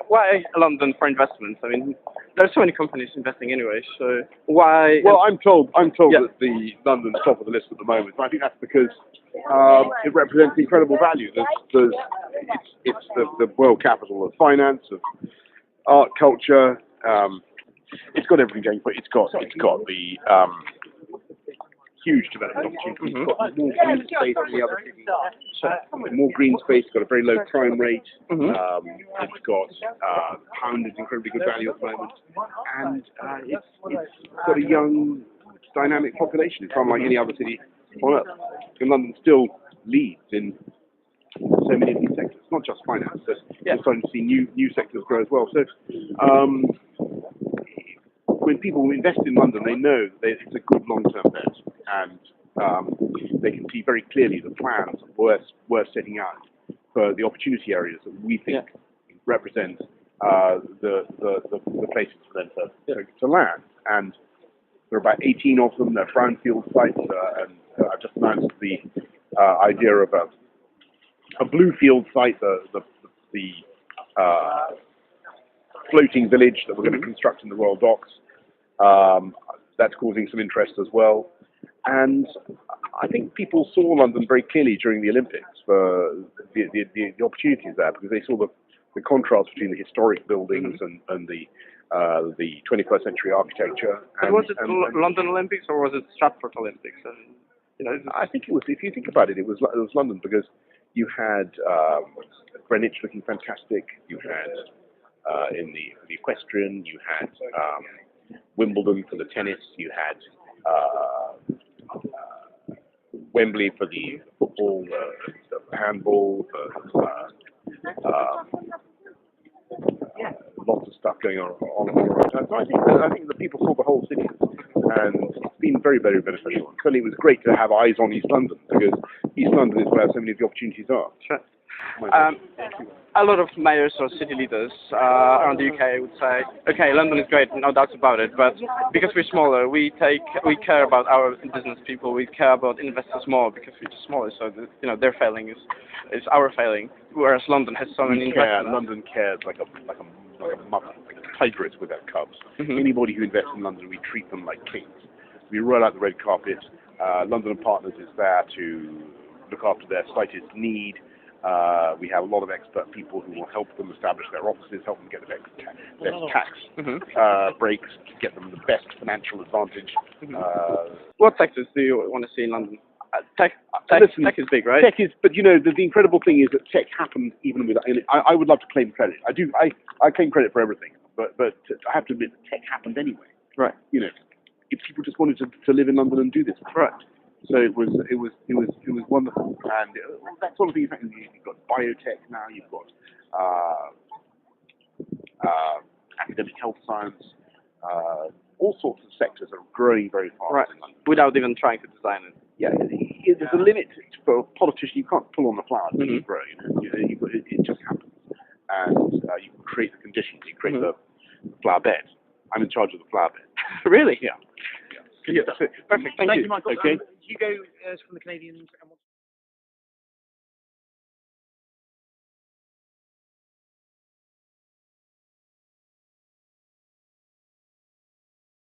why London for investments? I mean, there's so many companies investing anyway, so why? Well, I'm told Yeah. that the London's top of the list at the moment. But I think that's because it represents incredible value. It's the world capital of finance, of art, culture. It's got everything going for it. It's got the huge development opportunities. It's got more green space than the other cities. More green space. It's got a very low crime rate. It's got pound is incredibly good value at the moment, and it's got a young, dynamic population. It's unlike any other city on earth. And London still leads in so many of these sectors. It's not just finance. But we're starting to see new sectors grow as well. So when people invest in London, they know that it's a good long-term bet, and they can see very clearly the plans we're setting out for the opportunity areas that we think represent the places for them to land. And there are about 18 of them. They're brownfield sites, and I've just announced the idea of a bluefield site, the floating village that we're going to construct in the Royal Docks. That's causing some interest as well. And I think people saw London very clearly during the Olympics for the opportunities there, because they saw the contrast between the historic buildings and the 21st century architecture. And was it London Olympics or was it Stratford Olympics? And, I think it was. If you think about it, it was London, because you had Greenwich looking fantastic. You had in the equestrian, you had Wimbledon for the tennis. You had Wembley for the football, the handball, lots of stuff going on around. So I think the people saw the whole city, and it's been very, very beneficial. Certainly, it was great to have eyes on East London, because East London is where so many of the opportunities are. Sure. A lot of mayors or city leaders around the UK would say, okay, London is great, no doubts about it, but because we're smaller, we care about our business people, we care about investors more because we're just smaller, so their failing is our failing, whereas London has so many investors. London cares like a mother, like a tigress with her cubs. Anybody who invests in London, we treat them like kings. We roll out the red carpet. London & Partners is there to look after their slightest need. We have a lot of expert people who will help them establish their offices, help them get the best tax breaks, to get them the best financial advantage. What sectors do you want to see in London? Tech is big, right? Tech is, but the incredible thing is that tech happens even without. I would love to claim credit. I do. I claim credit for everything, but I have to admit that tech happened anyway. Right. If people just wanted to live in London and do this. Right. So it was wonderful, and that sort of thing. You've got biotech now. You've got academic health science. All sorts of sectors are growing very fast in London. Without even trying to design it. Yeah, there's a limit for a politician. You can't pull on the flowers when you grow. It just happens, and you can create the conditions. You create the flower bed. I'm in charge of the flower bed. Really? Yeah. Perfect. Thank you. Michael. Okay. Hugo is from the Canadians and wants